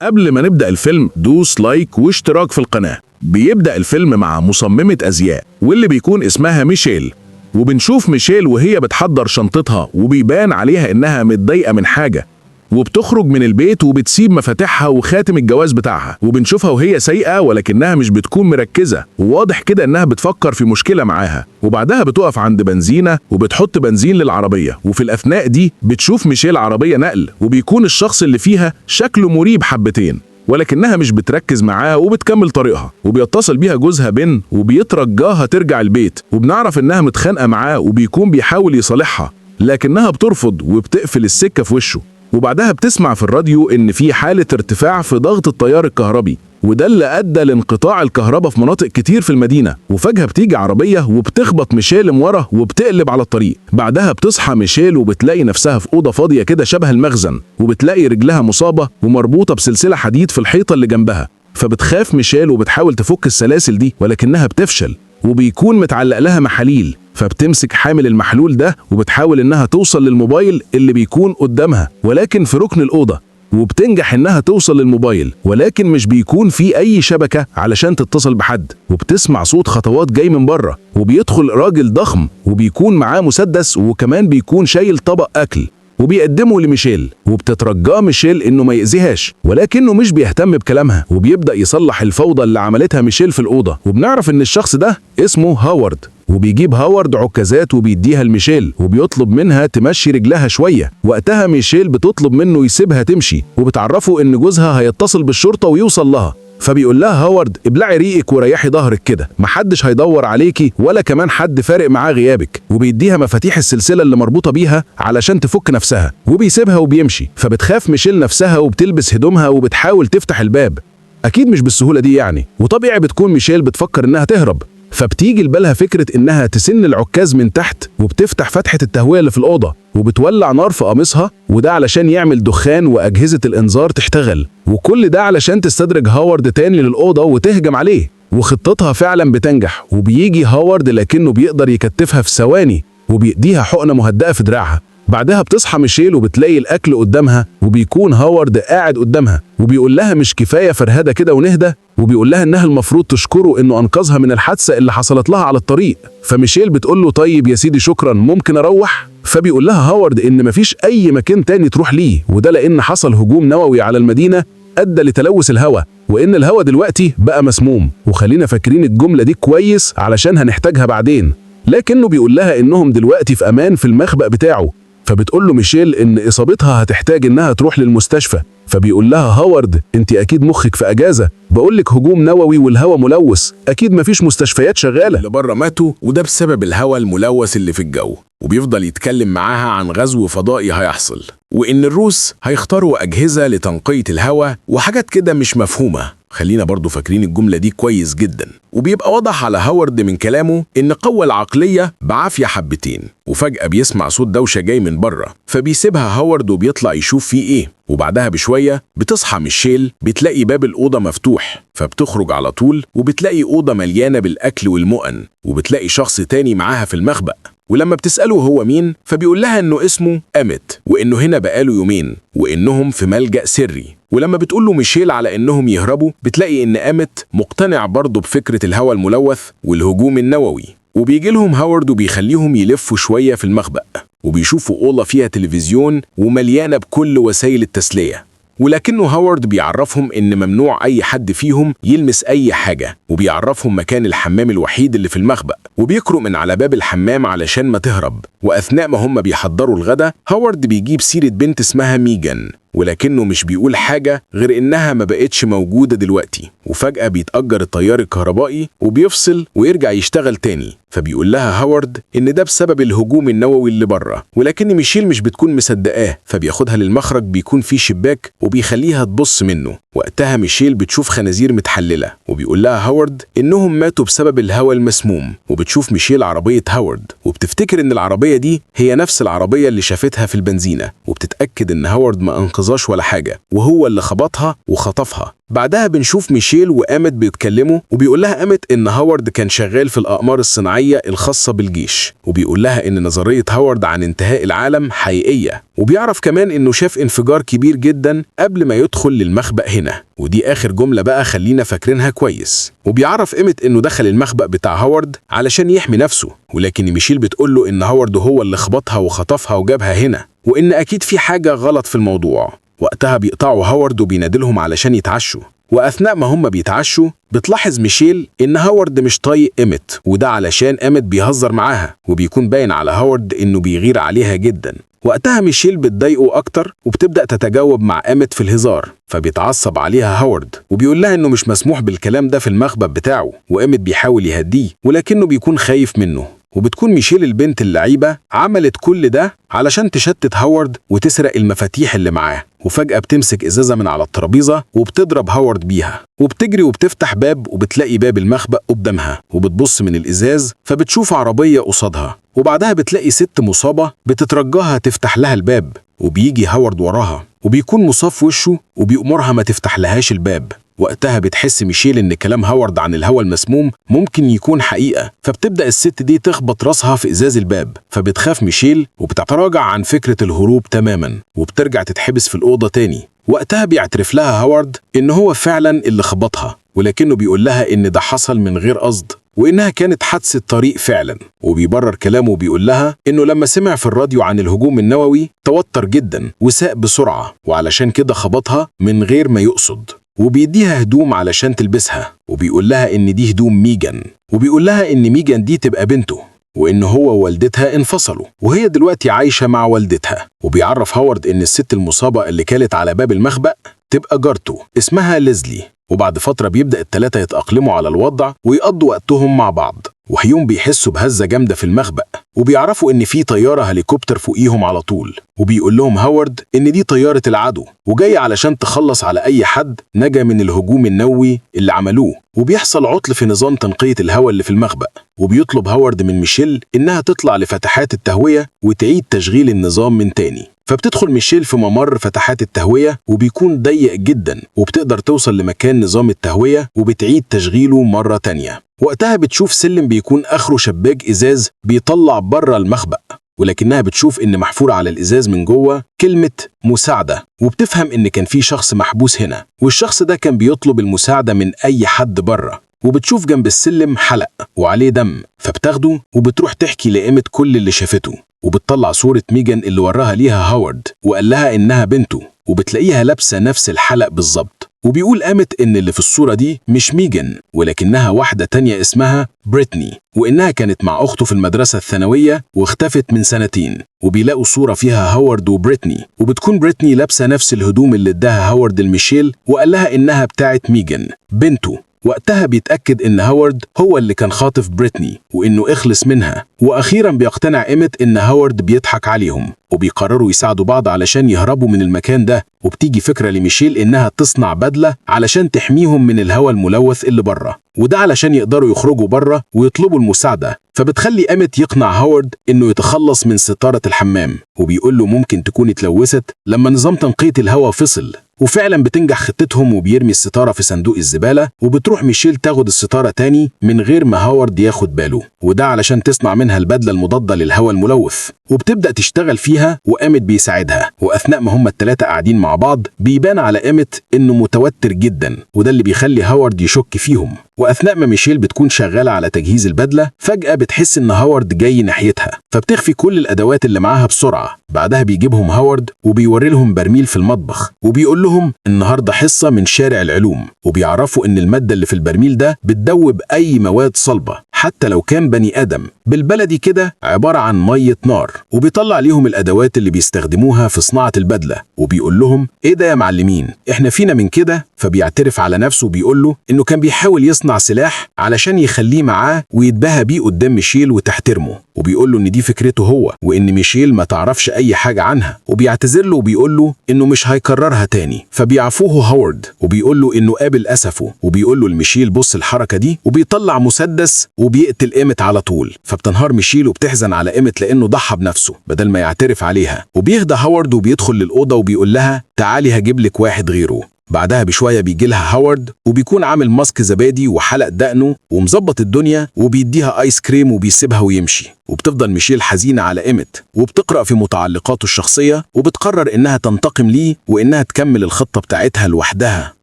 قبل ما نبدأ الفيلم دوس لايك واشتراك في القناة. بيبدأ الفيلم مع مصممة أزياء واللي بيكون اسمها ميشيل، وبنشوف ميشيل وهي بتحضر شنطتها وبيبان عليها إنها متضايقة من حاجة، وبتخرج من البيت وبتسيب مفاتيحها وخاتم الجواز بتاعها، وبنشوفها وهي سايقة ولكنها مش بتكون مركزة، وواضح كده إنها بتفكر في مشكلة معاها. وبعدها بتقف عند بنزينة وبتحط بنزين للعربية، وفي الأثناء دي بتشوف ميشيل عربية نقل وبيكون الشخص اللي فيها شكله مريب حبتين، ولكنها مش بتركز معاه وبتكمل طريقها. وبيتصل بيها جوزها بن وبيترجاها ترجع البيت، وبنعرف إنها متخانقة معاه وبيكون بيحاول يصالحها لكنها بترفض وبتقفل السكة في وشه. وبعدها بتسمع في الراديو إن في حالة ارتفاع في ضغط التيار الكهربي، وده اللي أدى لانقطاع الكهرباء في مناطق كتير في المدينة. وفجأة بتيجي عربية وبتخبط ميشيل من ورا وبتقلب على الطريق. بعدها بتصحى ميشيل وبتلاقي نفسها في أوضة فاضية كده شبه المخزن، وبتلاقي رجلها مصابة ومربوطة بسلسلة حديد في الحيطة اللي جنبها. فبتخاف ميشيل وبتحاول تفك السلاسل دي ولكنها بتفشل، وبيكون متعلق لها محاليل. فبتمسك حامل المحلول ده وبتحاول إنها توصل للموبايل اللي بيكون قدامها ولكن في ركن الأوضة، وبتنجح إنها توصل للموبايل ولكن مش بيكون في أي شبكة علشان تتصل بحد. وبتسمع صوت خطوات جاي من بره، وبيدخل راجل ضخم وبيكون معاه مسدس وكمان بيكون شايل طبق أكل وبيقدمه لميشيل. وبتترجاه ميشيل إنه ما يأذيهاش ولكنه مش بيهتم بكلامها، وبيبدأ يصلح الفوضى اللي عملتها ميشيل في الأوضة. وبنعرف إن الشخص ده اسمه هاورد، وبيجيب هاورد عكازات وبيديها لميشيل وبيطلب منها تمشي رجلها شوية. وقتها ميشيل بتطلب منه يسيبها تمشي، وبتعرفه إن جوزها هيتصل بالشرطة ويوصل لها. فبيقول لها هاورد ابلعي ريقك وريحي ظهرك كده، محدش هيدور عليكي ولا كمان حد فارق معاه غيابك. وبيديها مفاتيح السلسلة اللي مربوطة بيها علشان تفك نفسها، وبيسيبها وبيمشي. فبتخاف ميشيل نفسها وبتلبس هدومها وبتحاول تفتح الباب، أكيد مش بالسهولة دي يعني. وطبيعي بتكون ميشيل بتفكر إنها تهرب، فبتيجي لبالها فكرة إنها تسن العكاز من تحت، وبتفتح فتحة التهوية اللي في الأوضة وبتولع نار في قميصها، وده علشان يعمل دخان وأجهزة الإنذار تشتغل. وكل ده علشان تستدرج هاورد تاني للأوضة وتهجم عليه. وخطتها فعلا بتنجح، وبيجي هاورد لكنه بيقدر يكتفها في ثواني وبيديها حقنة مهدئة في دراعها. بعدها بتصحى ميشيل وبتلاقي الأكل قدامها، وبيكون هاورد قاعد قدامها وبيقول لها مش كفاية فرهدة كده ونهدى، وبيقول لها إنها المفروض تشكره إنه أنقذها من الحادثة اللي حصلت لها على الطريق. فميشيل بتقول له طيب يا سيدي شكرا، ممكن أروح؟ فبيقول لها هاورد إن مفيش أي مكان تاني تروح ليه، وده لأن حصل هجوم نووي على المدينة أدى لتلوث الهواء، وإن الهواء دلوقتي بقى مسموم. وخلينا فاكرين الجملة دي كويس علشان هنحتاجها بعدين. لكنه بيقول لها إنهم دلوقتي في أمان في المخبأ بتاعه. فبتقول له ميشيل إن إصابتها هتحتاج إنها تروح للمستشفى. فبيقول لها هاورد انت اكيد مخك في اجازه، بقولك هجوم نووي والهواء ملوث، اكيد مفيش مستشفيات شغاله. اللي بره ماتوا وده بسبب الهواء الملوث اللي في الجو. وبيفضل يتكلم معاها عن غزو فضائي هيحصل، وان الروس هيختاروا اجهزه لتنقيه الهواء وحاجات كده مش مفهومه. خلينا برضو فاكرين الجملة دي كويس جدا. وبيبقى واضح على هاورد من كلامه إن قوة العقلية بعافية حبتين. وفجأة بيسمع صوت دوشة جاي من بره، فبيسيبها هاورد وبيطلع يشوف فيه إيه. وبعدها بشوية بتصحى ميشيل، بتلاقي باب الأوضة مفتوح، فبتخرج على طول وبتلاقي أوضة مليانة بالأكل والمؤن، وبتلاقي شخص تاني معاها في المخبأ. ولما بتسأله هو مين، فبيقول لها إنه اسمه أميت، وإنه هنا بقاله يومين، وإنهم في ملجأ سري. ولما بتقول له ميشيل على إنهم يهربوا، بتلاقي إن أميت مقتنع برضه بفكرة الهواء الملوث والهجوم النووي. وبيجي لهم هاورد وبيخليهم يلفوا شوية في المخبأ، وبيشوفوا أوضة فيها تلفزيون ومليانة بكل وسائل التسلية. ولكنه هاورد بيعرفهم إن ممنوع أي حد فيهم يلمس أي حاجة، وبيعرفهم مكان الحمام الوحيد اللي في المخبأ، وبيقرأ من على باب الحمام علشان ما تهرب. وأثناء ما هم بيحضروا الغدا، هاورد بيجيب سيرة بنت اسمها ميجان، ولكنه مش بيقول حاجة غير إنها ما بقتش موجودة دلوقتي. وفجأة بيتأجر التيار الكهربائي وبيفصل ويرجع يشتغل تاني. فبيقول لها هاورد إن ده بسبب الهجوم النووي اللي بره، ولكن ميشيل مش بتكون مصدقاه. فبياخدها للمخرج بيكون فيه شباك وبيخليها تبص منه. وقتها ميشيل بتشوف خنازير متحللة، وبيقول لها هاورد إنهم ماتوا بسبب الهواء المسموم. وبتشوف ميشيل عربية هاورد وبتفتكر إن العربية دي هي نفس العربية اللي شافتها في البنزينة، وبتتأكد إن هاورد ما أنقذاش ولا حاجة، وهو اللي خبطها وخطفها. بعدها بنشوف ميشيل وآمت بيتكلموا، وبيقول لها آمت إن هاورد كان شغال في الأقمار الصناعية الخاصة بالجيش، وبيقول لها إن نظرية هاورد عن انتهاء العالم حقيقية، وبيعرف كمان إنه شاف انفجار كبير جدا قبل ما يدخل للمخبأ هنا. ودي آخر جملة بقى خلينا فاكرينها كويس. وبيعرف آمت إنه دخل المخبأ بتاع هاورد علشان يحمي نفسه، ولكن ميشيل بتقول له إن هاورد هو اللي خبطها وخطفها وجابها هنا، وإن أكيد في حاجة غلط في الموضوع. وقتها بيقطعوا هاورد وبينادلهم علشان يتعشوا، وأثناء ما هم بيتعشوا بتلاحظ ميشيل إن هاورد مش طايق آمت، وده علشان آمت بيهزر معاها، وبيكون باين على هاورد إنه بيغير عليها جدا. وقتها ميشيل بتضايقه أكتر وبتبدأ تتجاوب مع آمت في الهزار، فبيتعصب عليها هاورد وبيقول لها إنه مش مسموح بالكلام ده في المخبأ بتاعه، وآمت بيحاول يهديه ولكنه بيكون خايف منه. وبتكون ميشيل البنت اللعيبة عملت كل ده علشان تشتت هاورد وتسرق المفاتيح اللي معاه، وفجأة بتمسك إزازة من على الترابيزة وبتضرب هاورد بيها، وبتجري وبتفتح باب وبتلاقي باب المخبأ قدامها، وبتبص من الإزاز فبتشوف عربية قصادها، وبعدها بتلاقي ست مصابة بتترجاها تفتح لها الباب، وبيجي هاورد وراها وبيكون مصاب في وشه وبيأمرها ما تفتح لهاش الباب. وقتها بتحس ميشيل إن كلام هاورد عن الهواء المسموم ممكن يكون حقيقة، فبتبدأ الست دي تخبط راسها في إزاز الباب، فبتخاف ميشيل وبتتراجع عن فكرة الهروب تماما، وبترجع تتحبس في الأوضة تاني. وقتها بيعترف لها هاورد إن هو فعلا اللي خبطها، ولكنه بيقول لها إن ده حصل من غير قصد، وإنها كانت حادثة طريق فعلا. وبيبرر كلامه وبيقول لها إنه لما سمع في الراديو عن الهجوم النووي توتر جدا وساق بسرعة، وعلشان كده خبطها من غير ما يقصد. وبيديها هدوم علشان تلبسها، وبيقول لها إن دي هدوم ميجان، وبيقول لها إن ميجان دي تبقى بنته، وإن هو ووالدتها انفصلوا وهي دلوقتي عايشة مع والدتها. وبيعرف هاورد إن الست المصابة اللي كانت على باب المخبأ تبقى جارته اسمها ليزلي. وبعد فترة بيبدأ التلاتة يتأقلموا على الوضع ويقضوا وقتهم مع بعض، وهيوم بيحسوا بهزة جامدة في المخبأ، وبيعرفوا إن في طيارة هليكوبتر فوقيهم على طول. وبيقول لهم هاورد إن دي طيارة العدو وجاية علشان تخلص على أي حد نجا من الهجوم النووي اللي عملوه. وبيحصل عطل في نظام تنقية الهواء اللي في المخبأ، وبيطلب هاورد من ميشيل إنها تطلع لفتحات التهوية وتعيد تشغيل النظام من تاني. فبتدخل ميشيل في ممر فتحات التهوية وبيكون ضيق جدا، وبتقدر توصل لمكان نظام التهوية وبتعيد تشغيله مرة تانية. وقتها بتشوف سلم بيكون آخره شباك إزاز بيطلع بره المخبأ، ولكنها بتشوف إن محفور على الإزاز من جوه كلمة مساعدة، وبتفهم إن كان في شخص محبوس هنا، والشخص ده كان بيطلب المساعدة من أي حد بره. وبتشوف جنب السلم حلق وعليه دم، فبتاخده وبتروح تحكي لآمت كل اللي شافته، وبتطلع صورة ميجان اللي وراها ليها هاورد وقال لها إنها بنته، وبتلاقيها لابسة نفس الحلق بالظبط. وبيقول آمت إن اللي في الصورة دي مش ميجان ولكنها واحدة تانية اسمها بريتني، وإنها كانت مع أخته في المدرسة الثانوية واختفت من سنتين. وبيلاقوا صورة فيها هاورد وبريتني، وبتكون بريتني لابسة نفس الهدوم اللي اداها هاورد لميشيل وقال لها إنها بتاعت ميجان بنته. وقتها بيتأكد إن هاورد هو اللي كان خاطف بريتني وإنه اخلص منها. وأخيرا بيقتنع آمت إن هاورد بيضحك عليهم، وبيقرروا يساعدوا بعض علشان يهربوا من المكان ده. وبتيجي فكرة لميشيل إنها تصنع بدلة علشان تحميهم من الهواء الملوث اللي بره، وده علشان يقدروا يخرجوا بره ويطلبوا المساعدة. فبتخلي آمت يقنع هاورد إنه يتخلص من ستارة الحمام، وبيقول له ممكن تكون اتلوثت لما نظام تنقية الهواء فصل. وفعلا بتنجح خطتهم وبيرمي الستارة في صندوق الزبالة، وبتروح ميشيل تاخد الستارة تاني من غير ما هاورد ياخد باله، وده علشان تصنع منها البدلة المضادة للهواء الملوث. وبتبدأ تشتغل فيها وآمت بيساعدها. وأثناء ما هم التلاتة قاعدين مع بعض بيبان على آمت إنه متوتر جدا، وده اللي بيخلي هاورد يشك فيهم. وأثناء ما ميشيل بتكون شغالة على تجهيز البدلة فجأة بتحس إن هاورد جاي ناحيتها، فبتخفي كل الأدوات اللي معاها بسرعة. بعدها بيجيبهم هاورد وبيوري لهم برميل في المطبخ، وبيقول لهم النهاردة حصة من شارع العلوم، وبيعرفوا إن المادة اللي في البرميل ده بتدوب أي مواد صلبة حتى لو كان بني آدم، بالبلدي كده عبارة عن مية نار. وبيطلع ليهم الأدوات اللي بيستخدموها في صناعة البدلة، وبيقول لهم إيه ده يا معلمين، إحنا فينا من كده. فبيعترف على نفسه وبيقول له إنه كان بيحاول يصنع سلاح علشان يخليه معاه ويتباهى بيه قدام ميشيل وتحترمه. وبيقول له إن دي فكرته هو، وإن ميشيل ما تعرفش أي حاجة عنها. وبيعتذر له وبيقول له إنه مش هيكررها تاني. فبيعفوه هاورد وبيقول له إنه قابل أسفه، وبيقول له لميشيل بص الحركة دي، وبيطلع مسدس وبيقتل آمت على طول. فبتنهار ميشيل وبتحزن على آمت لأنه ضحى بنفسه بدل ما يعترف عليها. وبيهدى هاورد وبيدخل للأوضة وبيقول لها تعالي هجيب لك واحد غيره. بعدها بشوية بيجي لها هاورد وبيكون عامل ماسك زبادي وحلق دقنه ومظبط الدنيا وبيديها آيس كريم وبيسيبها ويمشي. وبتفضل ميشيل حزينة على إيمت وبتقرأ في متعلقاته الشخصية وبتقرر إنها تنتقم ليه وإنها تكمل الخطة بتاعتها لوحدها،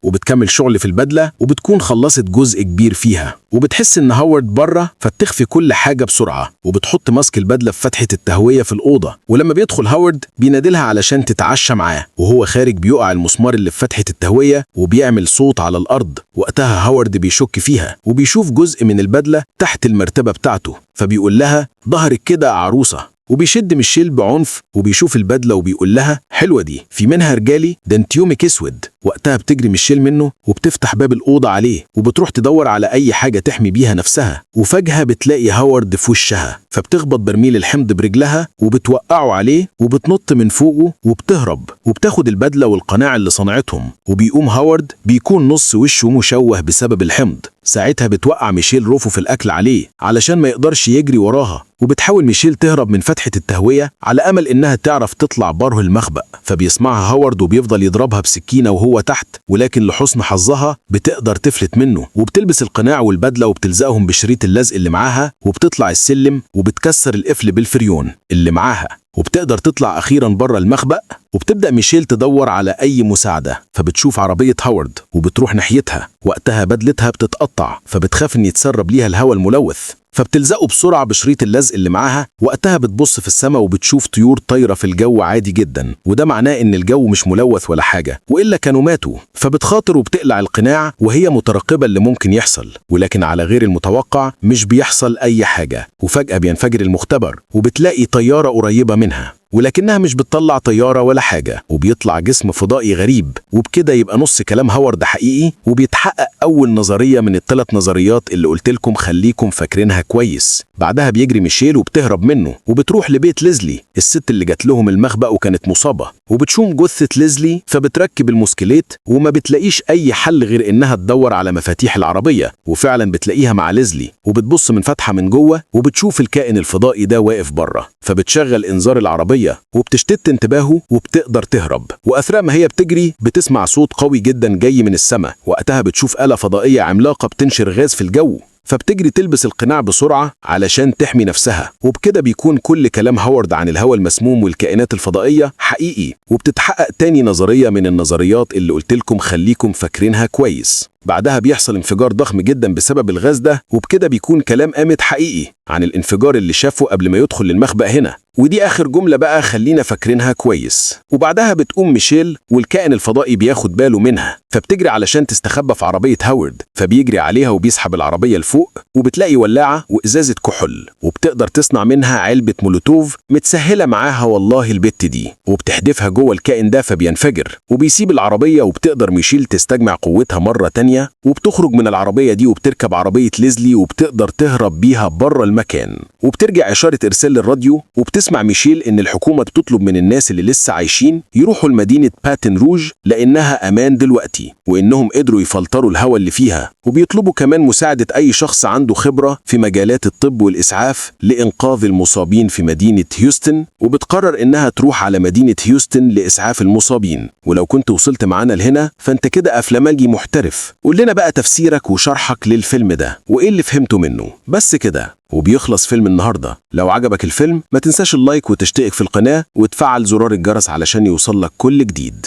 وبتكمل شغل في البدلة وبتكون خلصت جزء كبير فيها. وبتحس إن هاورد بره فتخفي كل حاجة بسرعة وبتحط ماسك البدلة في فتحة التهوية في الأوضة. ولما بيدخل هاورد بينادلها علشان تتعشى معاه، وهو خارج بيقع المسمار اللي في فتحة التهوية وبيعمل صوت على الأرض. وقتها هاورد بيشك فيها وبيشوف جزء من البدلة تحت المرتبة بتاعته، فبيقول لها ظهرك كده عروسة. وبيشد ميشيل بعنف وبيشوف البدلة وبيقول لها حلوة دي، في منها رجالي، ده انت يومك اسود. وقتها بتجري ميشيل منه وبتفتح باب الأوضة عليه وبتروح تدور على أي حاجة تحمي بيها نفسها، وفجأة بتلاقي هاورد في وشها، فبتخبط برميل الحمض برجلها وبتوقعه عليه وبتنط من فوقه وبتهرب وبتاخد البدلة والقناع اللي صنعتهم. وبيقوم هاورد بيكون نص وشه مشوه بسبب الحمض. ساعتها بتوقع ميشيل روفو في الأكل عليه علشان ما يقدرش يجري وراها، وبتحاول ميشيل تهرب من فتحة التهوية على أمل إنها تعرف تطلع بره المخبأ. فبيسمعها هاورد وبيفضل يضربها بسكينة وهو تحت، ولكن لحسن حظها بتقدر تفلت منه وبتلبس القناع والبدلة وبتلزقهم بشريط اللزق اللي معاها وبتطلع السلم وبتكسر القفل بالفريون اللي معاها، وبتقدر تطلع أخيرا بره المخبأ. وبتبدأ ميشيل تدور على أي مساعدة، فبتشوف عربية هاورد وبتروح ناحيتها. وقتها بدلتها بتتقطع، فبتخاف إن يتسرب ليها الهواء الملوث، فبتلزقه بسرعة بشريط اللزق اللي معاها. وقتها بتبص في السماء وبتشوف طيور طايرة في الجو عادي جدا، وده معناه إن الجو مش ملوث ولا حاجة، وإلا كانوا ماتوا. فبتخاطر وبتقلع القناع وهي مترقبة اللي ممكن يحصل، ولكن على غير المتوقع مش بيحصل أي حاجة. وفجأة بينفجر المختبر وبتلاقي طيارة قريبة منها، ولكنها مش بتطلع طيارة ولا حاجة، وبيطلع جسم فضائي غريب. وبكده يبقى نص كلام هاورد حقيقي، وبيتحقق أول نظرية من الثلاث نظريات اللي قلتلكم خليكم فاكرينها كويس. بعدها بيجري ميشيل وبتهرب منه وبتروح لبيت ليزلي الست اللي جات لهم المخبأ وكانت مصابة، وبتشوم جثة ليزلي. فبتركب الموسكليت وما بتلاقيش أي حل غير إنها تدور على مفاتيح العربية، وفعلا بتلاقيها مع ليزلي. وبتبص من فتحة من جوه وبتشوف الكائن الفضائي ده واقف بره، فبتشغل إنذار العربية وبتشتت انتباهه وبتقدر تهرب. وأثناء ما هي بتجري بتسمع صوت قوي جدا جاي من السماء. وقتها بتشوف آلة فضائية عملاقة بتنشر غاز في الجو، فبتجري تلبس القناع بسرعة علشان تحمي نفسها. وبكده بيكون كل كلام هاورد عن الهواء المسموم والكائنات الفضائية حقيقي، وبتتحقق تاني نظرية من النظريات اللي قلتلكم خليكم فاكرينها كويس. بعدها بيحصل انفجار ضخم جدا بسبب الغاز ده، وبكده بيكون كلام آمت حقيقي عن الانفجار اللي شافه قبل ما يدخل للمخبأ هنا. ودي آخر جملة بقى خلينا فاكرينها كويس. وبعدها بتقوم ميشيل والكائن الفضائي بياخد باله منها، فبتجري علشان تستخبى في عربية هاورد. فبيجري عليها وبيسحب العربية لفوق، وبتلاقي ولاعة وإزازة كحول، وبتقدر تصنع منها علبة مولوتوف متسهلة معاها والله البت دي، وبتحدفها جوه الكائن ده فبينفجر. وبيسيب العربية وبتقدر ميشيل تستجمع قوتها مرة تانية، وبتخرج من العربية دي وبتركب عربية ليزلي وبتقدر تهرب بيها بره المكان. وبترجع إشارة إرسال للراديو، وبتسمع ميشيل إن الحكومة بتطلب من الناس اللي لسه عايشين يروحوا لمدينة باتن روج لأنها أمان دلوقتي، وإنهم قدروا يفلتروا الهواء اللي فيها. وبيطلبوا كمان مساعدة أي شخص عنده خبرة في مجالات الطب والإسعاف لإنقاذ المصابين في مدينة هيوستن. وبتقرر إنها تروح على مدينة هيوستن لإسعاف المصابين. ولو كنت وصلت معانا لهنا فأنت كده أفلامجي محترف. قول لنا بقى تفسيرك وشرحك للفيلم ده وإيه اللي فهمته منه. بس كده وبيخلص فيلم النهاردة. لو عجبك الفيلم ما تنساش اللايك وتشترك في القناة وتفعل زرار الجرس علشان يوصلك كل جديد.